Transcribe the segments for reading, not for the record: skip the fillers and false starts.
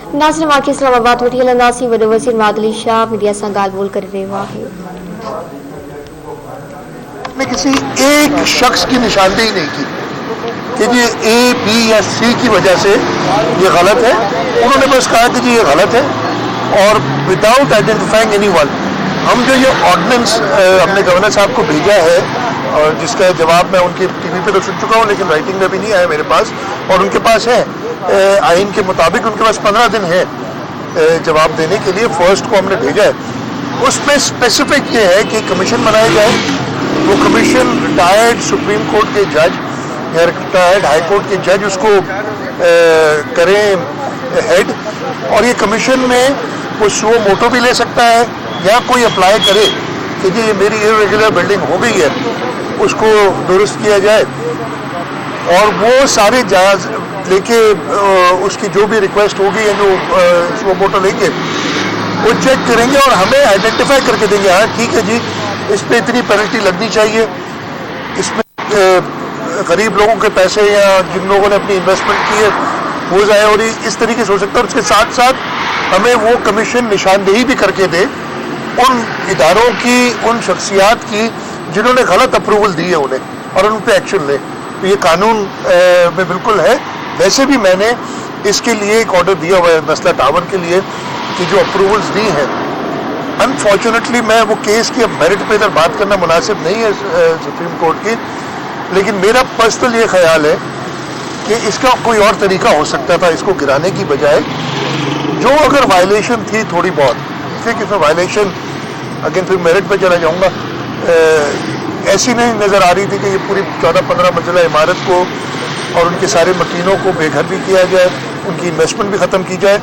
नाज़रीन वाक़ई इस्लामाबाद वठी नासी वॾो वज़ीर मादली शाह मीडिया से ॻाल्हि करे रहियो आहे। ने किसी एक शख्स की निशानदेही नहीं की कि जी ए, बी या सी की वजह से ये गलत है। उन्होंने बस कहा कि जी ये गलत है और विदाउट आइडेंटिफाइंग एनीवन हम जो ये ऑर्डिनेंस हमने गवर्नर साहब को भेजा है और जिसका जवाब मैं उनकी टीवी पे तो सुन चुका हूँ लेकिन राइटिंग में भी नहीं आया मेरे पास और उनके पास है आइन के मुताबिक उनके पास 15 दिन है जवाब देने के लिए। फर्स्ट को हमने भेजा है, उसमें स्पेसिफिक ये है कि कमीशन बनाया जाए। वो कमीशन रिटायर्ड सुप्रीम कोर्ट के जज या रिटायर्ड हाई कोर्ट के जज उसको करें हेड और ये कमीशन में वो सुओ मोटो भी ले सकता है या कोई अप्लाई करे कि जी ये मेरी इरेगुलर बिल्डिंग हो गई है, उसको दुरुस्त किया जाए और वो सारे जायज़ लेके उसकी जो भी रिक्वेस्ट होगी या जो सुओ मोटो लेंगे वो चेक करेंगे और हमें आइडेंटिफाई करके देंगे। हाँ ठीक है जी, इस पर इतनी पेनल्टी लगनी चाहिए, इसमें गरीब लोगों के पैसे या जिन लोगों ने अपनी इन्वेस्टमेंट की है वो जाए और इस तरीके से हो सकता है। और उसके साथ साथ हमें वो कमीशन निशानदेही भी करके दे उन इदारों की, उन शख्सियात की जिन्होंने गलत अप्रूवल दी है उन्हें और उन पर एक्शन ले। तो ये कानून में बिल्कुल है। वैसे भी मैंने इसके लिए एक ऑर्डर दिया हुआ है मसला टावर के लिए कि जो अप्रूवल्स दी हैं, अनफॉर्चुनेटली मैं वो केस की अब मेरिट पे इधर बात करना मुनासिब नहीं है सुप्रीम कोर्ट की, लेकिन मेरा पर्सनल ये ख्याल है कि इसका कोई और तरीका हो सकता था इसको गिराने की बजाय। जो अगर वायलेशन थी थोड़ी बहुत, ठीक, इसमें वायलेशन अगेन फिर मेरिट पे चला जाऊंगा, ऐसी नहीं नज़र आ रही थी कि ये पूरी 14-15 मंजिला इमारत को और उनके सारे मकीनों को बेघर भी किया जाए, उनकी इन्वेस्टमेंट भी ख़त्म की जाए।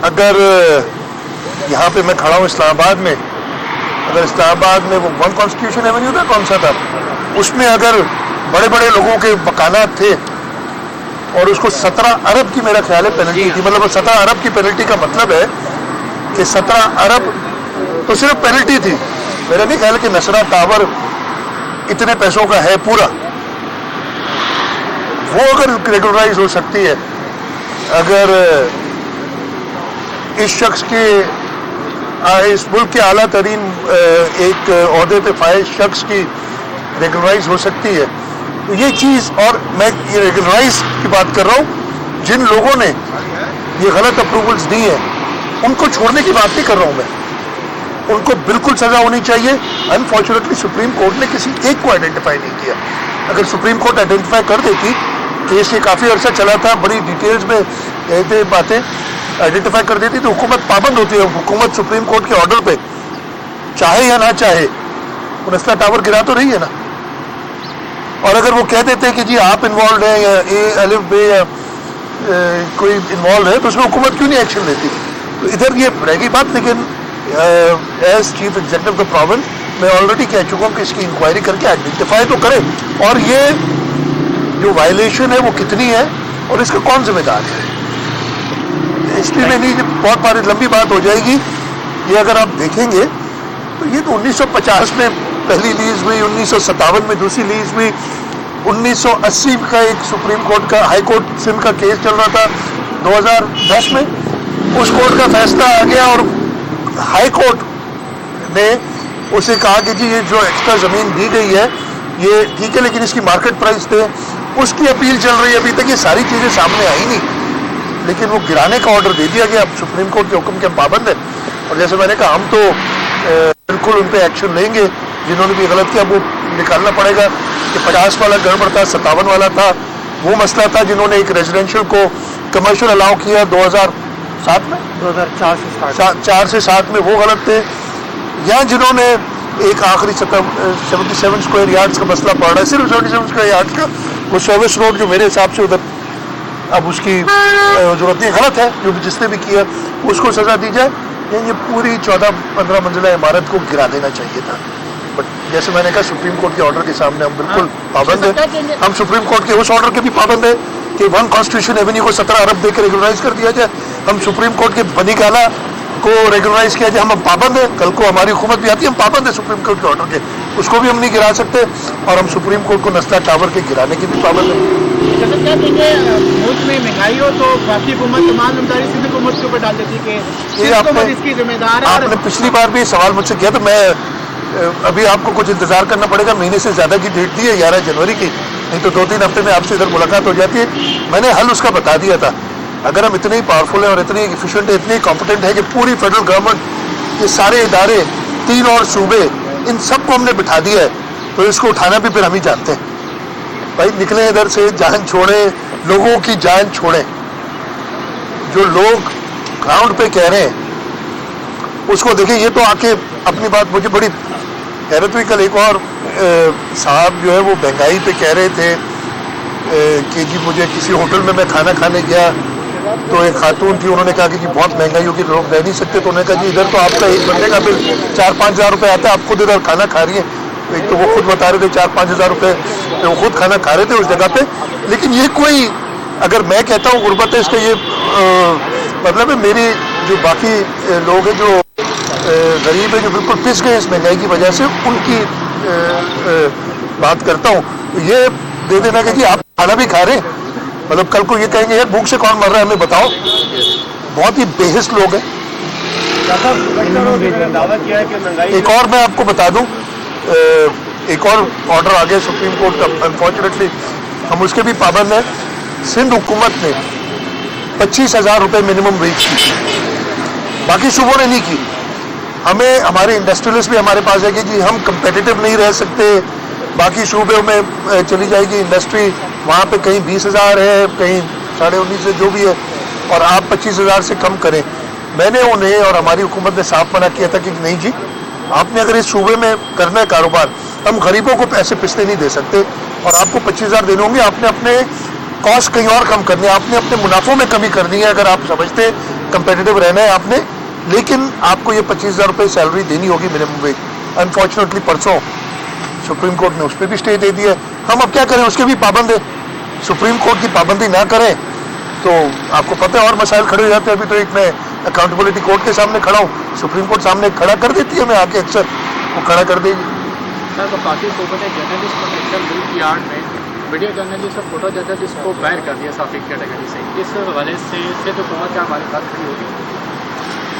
अगर यहाँ पे मैं खड़ा हूँ इस्लामाबाद में, अगर इस्लामाबाद में वो वन कॉन्स्टिट्यूशन एवेन्यू था, कौन सा था, उसमें अगर बड़े बड़े लोगों के मकानात थे और उसको 17 अरब की मेरा ख्याल है पेनल्टी थी। मतलब 17 अरब की पेनल्टी का मतलब है कि 17 अरब तो सिर्फ पेनल्टी थी। मेरा नहीं ख्याल कि नसरा टावर इतने पैसों का है पूरा, वो अगर रेगुलराइज हो सकती है, अगर इस शख्स के इस मुल्क के आला तरीन एक ओहदे पे फाइज शख्स की रेगुलराइज हो सकती है, तो ये चीज़, और मैं ये रेगुलराइज की बात कर रहा हूँ, जिन लोगों ने ये गलत अप्रूवल्स दी हैं उनको छोड़ने की बात नहीं कर रहा हूँ मैं, उनको बिल्कुल सज़ा होनी चाहिए। अनफॉर्चुनेटली सुप्रीम कोर्ट ने किसी एक को आइडेंटिफाई नहीं किया। अगर सुप्रीम कोर्ट आइडेंटिफाई कर देती, केस ये काफ़ी अर्सा चला था, बड़ी डिटेल्स में कहते बातें आइडेंटिफाई कर देती तो हुकूमत पाबंद होती है। हुकूमत सुप्रीम कोर्ट के ऑर्डर पे चाहे या ना चाहे वो नस्ला टावर गिरा तो रही है ना। और अगर वो कह देते कि जी आप इन्वॉल्व है या ए अलिफ बे या कोई इन्वॉल्व है तो उसमें हुकूमत क्यों नहीं एक्शन लेती। तो इधर ये रहेगी बात। लेकिन as chief executive of the province मैं ऑलरेडी कह चुका हूँ कि इसकी इंक्वायरी करके आइडेंटिफाई तो करें और ये जो वायलेशन है वो कितनी है और इसका कौन जिम्मेदार है। हिस्ट्री में नहीं, बहुत सारी लंबी बात हो जाएगी। ये अगर आप देखेंगे तो ये तो 1950 में पहली लीज हुई, 1957 में दूसरी लीज हुई, 1980 का एक सुप्रीम कोर्ट का हाई कोर्ट सिंध का केस चल रहा था, 2010 में उस कोर्ट का फैसला आ गया और हाई कोर्ट ने उसे कहा कि जी ये जो एक्स्ट्रा ज़मीन दी गई है ये ठीक है लेकिन इसकी मार्केट प्राइस दे। उसकी अपील चल रही है, अभी तक ये सारी चीज़ें सामने आई नहीं, लेकिन वो गिराने का ऑर्डर दे दिया गया। अब सुप्रीम कोर्ट के हुक्म के हम पाबंद है और जैसे मैंने कहा हम तो बिल्कुल उन पर एक्शन लेंगे जिन्होंने भी गलत किया। वो निकालना पड़ेगा कि 50 वाला गड़बड़ था, 57 वाला था, वो मसला था जिन्होंने एक रेजिडेंशियल को कमर्शियल अलाउ किया 2007 में, 2004 से 7 में, वो गलत थे। या जिन्होंने एक आखिरी 77 स्क्वायर यार्ड्स का मसला पड़ रहा है, सिर्फ 77 स्क्वायर यार्ड्स का, वो सर्विस रोड जो मेरे हिसाब से उधर अब उसकी जरूरत नहीं, गलत है, जो जिसने भी किया उसको सज़ा दी जाए। ये पूरी 14-15 मंजिला इमारत को गिरा देना चाहिए था। बट जैसे मैंने कहा सुप्रीम कोर्ट के ऑर्डर के सामने हम बिल्कुल पाबंद है। हम सुप्रीम कोर्ट के उस ऑर्डर के भी पाबंद है कि वन कॉन्स्टिट्यूशन एवेन्यू को 17 अरब देकर रेगुलराइज कर दिया जाए। हम सुप्रीम कोर्ट के बनी काला को रेगुलराइज किया जाए, हम पाबंद है। कल को हमारी हुकूमत भी आती है, हम पाबंद है सुप्रीम कोर्ट के ऑर्डर के, उसको भी हम नहीं गिरा सकते। और हम सुप्रीम कोर्ट को नस्ला टावर के गिराने की भी पाबंद है। जैसे क्या कहेंगे, मुल्क में महंगाई हो तो बाकी हुकूमत तमाम जिम्मेदारी सिंध हुकूमत के ऊपर डाल देती है कि सिंध हुकूमत इसकी जिम्मेदार है। आपने पिछली बार भी सवाल मुझसे किया तो मैं अभी आपको कुछ इंतजार करना पड़ेगा, महीने से ज्यादा की डेट दी है 11 जनवरी की, नहीं तो 2-3 हफ्ते में आपसे इधर मुलाकात हो जाती है। मैंने हल उसका बता दिया था। अगर हम इतने ही पावरफुल हैं और इतने इफिशिएंट है, इतने कॉम्पिटेंट है कि पूरी फेडरल गवर्नमेंट, ये सारे इदारे, 3 और सूबे, इन सबको हमने बिठा दिया है, तो इसको उठाना भी फिर हम ही जानते हैं। भाई निकले इधर से, जान छोड़े, लोगों की जान छोड़े। जो लोग ग्राउंड पे कह रहे हैं उसको देखें। ये तो आके अपनी बात, मुझे बड़ी हैरत हुई कल, एक और साहब जो है वो महंगाई पे कह रहे थे कि जी मुझे किसी होटल में मैं खाना खाने गया तो एक खातून थी, उन्होंने कहा कि जी बहुत महंगाई होगी, लोग रह नहीं सकते। तो उन्होंने कहा जी इधर तो आपका एक बंदे का बिल 4-5 हज़ार रुपये आता है, आप खुद इधर खाना खा रही है। एक तो वो खुद बता रहे थे 4-5 हज़ार रुपये वो खुद खाना खा रहे थे उस जगह पे। लेकिन ये कोई, अगर मैं कहता हूँ गुर्बत है, इसका ये मतलब है मेरी जो बाकी लोग हैं जो गरीब है, जो बिल्कुल पिस गए इस महंगाई की वजह से, उनकी बात करता हूँ। तो ये दे देना कि जी आप खाना भी खा रहे हैं, मतलब कल को ये कहेंगे यार भूख से कौन मर रहा है हमें बताओ। बहुत ही बेहिस लोग हैं। एक और मैं आपको बता दूं, एक और ऑर्डर आ गया सुप्रीम कोर्ट का, अनफॉर्चुनेटली हम उसके भी पाबंद हैं। सिंध हुकूमत ने 25,000 रुपये मिनिमम वेज की थी, बाकी सूबों ने नहीं की। हमें, हमारे इंडस्ट्रियलिस्ट भी हमारे पास है कि जी हम कंपेटिटिव नहीं रह सकते, बाकी सूबों में चली जाएगी इंडस्ट्री, वहाँ पे कहीं 20,000 है, कहीं 19.5 है, जो भी है, और आप 25,000 से कम करें। मैंने उन्हें और हमारी हुकूमत ने साफ मना किया था कि नहीं जी, आपने अगर इस सूबे में करना है कारोबार, हम गरीबों को पैसे पिसने नहीं दे सकते, और आपको 25,000 देने होंगे। आपने अपने कॉस्ट कहीं और कम करनी है, आपने अपने मुनाफों में कमी करनी है, अगर आप समझते हैं कंपेटिटिव रहना है आपने, लेकिन आपको ये 25,000 रुपये सैलरी देनी होगी मिनिमम वेज। अनफॉर्चुनेटली परसों सुप्रीम कोर्ट ने उस पर भी स्टे दे दिया। हम अब क्या करें, उसके भी पाबंद है। सुप्रीम कोर्ट की पाबंदी ना करें तो आपको पता है और मसाइल खड़े हो जाते हैं। अभी तो एक मैं अकाउंटेबिलिटी कोर्ट के सामने खड़ा हूँ, सुप्रीम कोर्ट सामने खड़ा कर देती है, मैं आके अक्सर वो खड़ा कर देगी। सर, तो काफ़ी सूबे ने जर्नलिस्ट प्रोटेक्शन बिल की आड़ में वीडियो जर्नलिस्ट और फोटो जर्नलिस्ट को बाहर कर दिया साफी कैटेगरी से। इस हवाले से सिर्फ हुकूमत क्या हमारे साथ खड़ी होगी?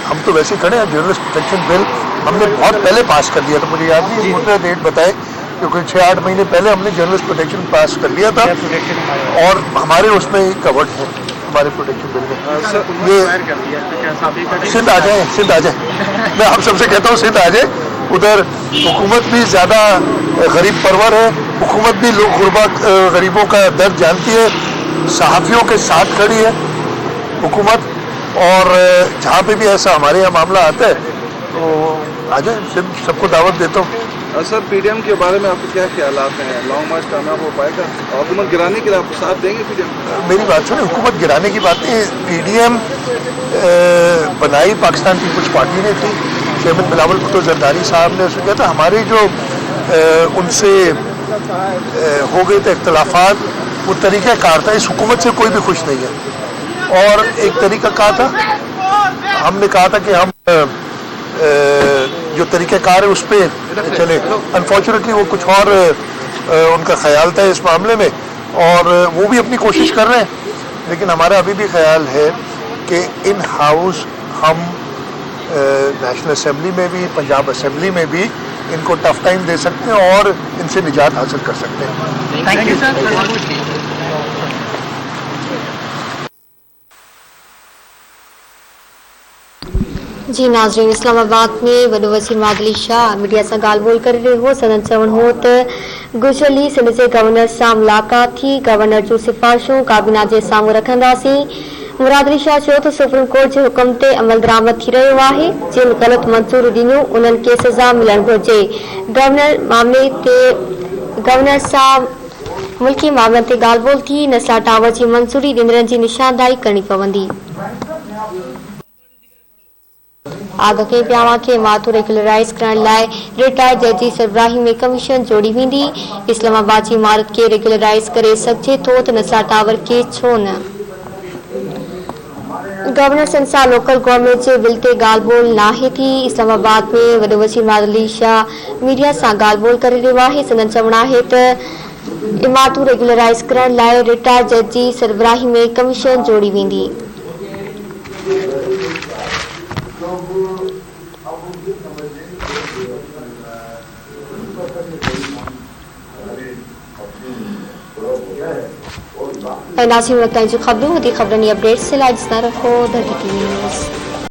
हम तो वैसे खड़े हैं। जर्नलिस्ट प्रोटेक्शन बिल हमने बहुत पहले पास कर दिया था, मुझे याद नहीं मुझे डेट बताए, क्योंकि 6-8 महीने पहले हमने जर्नलिस्ट प्रोटेक्शन पास कर लिया था, और हमारे उसमें कवर्ड है हमारे प्रोटेक्शन बिल में। ये सिंध आ जाए, सिंध आ जाए, मैं आप सबसे कहता हूँ सिंध आ जाए। उधर हुकूमत भी ज़्यादा गरीब परवर है, हुकूमत भी लोग गुरबत गरीबों का दर्द जानती है, सहाफ़ियों के साथ खड़ी है हुकूमत, और जहाँ पे भी ऐसा हमारे यहाँ मामला आता है तो आ जाए, सिंध सबको दावत देता हूँ। सर, पीडीएम के बारे में आपके क्या ख्यालात हैं? लॉन्ग मार्च कामयाब हो पाएगा? हुकूमत गिराने के लिए आप साथ देंगे पीडीएम? मेरी बात सुने, हुकूमत गिराने की बात नहीं। पीडीएम बनाई पाकिस्तान पीपल्स पार्टी ने थी, चेयरमैन बिलावल भुट्टो जरदारी साहब ने उसने कहा था। हमारे जो उनसे हो गए थे इख्तलाफात, वो तरीक़ाकार था, इस हुकूमत से कोई भी खुश नहीं है। और एक तरीका कहा था, हमने कहा था कि हम जो तरीक़ाकार है उस पर चले। अनफॉर्चुनेटली वो कुछ और उनका ख्याल था इस मामले में, और वो भी अपनी कोशिश कर रहे हैं, लेकिन हमारा अभी भी ख्याल है कि इन हाउस हम नेशनल असेंबली में भी, पंजाब असेंबली में भी इनको टफ टाइम दे सकते हैं और इनसे निजात हासिल कर सकते हैं। Thank you sir. जी नाज़रीन, इस्लामाबाद में वॾो वज़ीर मादली शाह मीडिया सां ॻाल्हि ॿोल करे रहियो हो। संदन चवणु हो त गुज़िरियल ई सिंध जे गवर्नर सां मुलाक़ात थी, गवर्नर जूं सिफ़ारिशूं काबीना जे साम्हूं रखंदासीं। मुरादली शाह चयो त सुप्रीम कोर्ट जे हुकुम ते अमल दरामद थी रहियो आहे, जिन ग़लत मंज़ूरियूं ॾिनियूं उन्हनि खे सज़ा मिलणु घुरिजे। गवर्नर सां मुल्की मामलनि ते ॻाल्हि ॿोल थी, नस्ला टावर जी मंज़ूरी ॾींदड़नि जी निशानदाही करणी पवंदी। आॻे पियावा खे माथो रेगुलराइज़ करण लाइ रिटायर्ड जज जी सरबराही में कमीशन जोड़ी वेंदी। इस्लामाबाद जी इमारत खे रेगुलराइज़ करे सघिजे थो त नस्ला टावर खे छो न। गवर्नर संसा लोकल गवर्नमेंट जे बिल ते ॻाल्हि ॿोल नाहे थी। इस्लामाबाद में वॾो वज़ीर मादली शाह मीडिया सां ॻाल्हि ॿोल करे रहियो आहे। संदन चवणु आहे त इमारतूं रेगुलराइज़ करण लाइ रिटायर्ड जज जी सरबराही में कमीशन जोड़ी वेंदी। नाज़रीन, वक्त जी खबरों अपडेट्स से लाइट्स ना रखो द टीवी न्यूज़।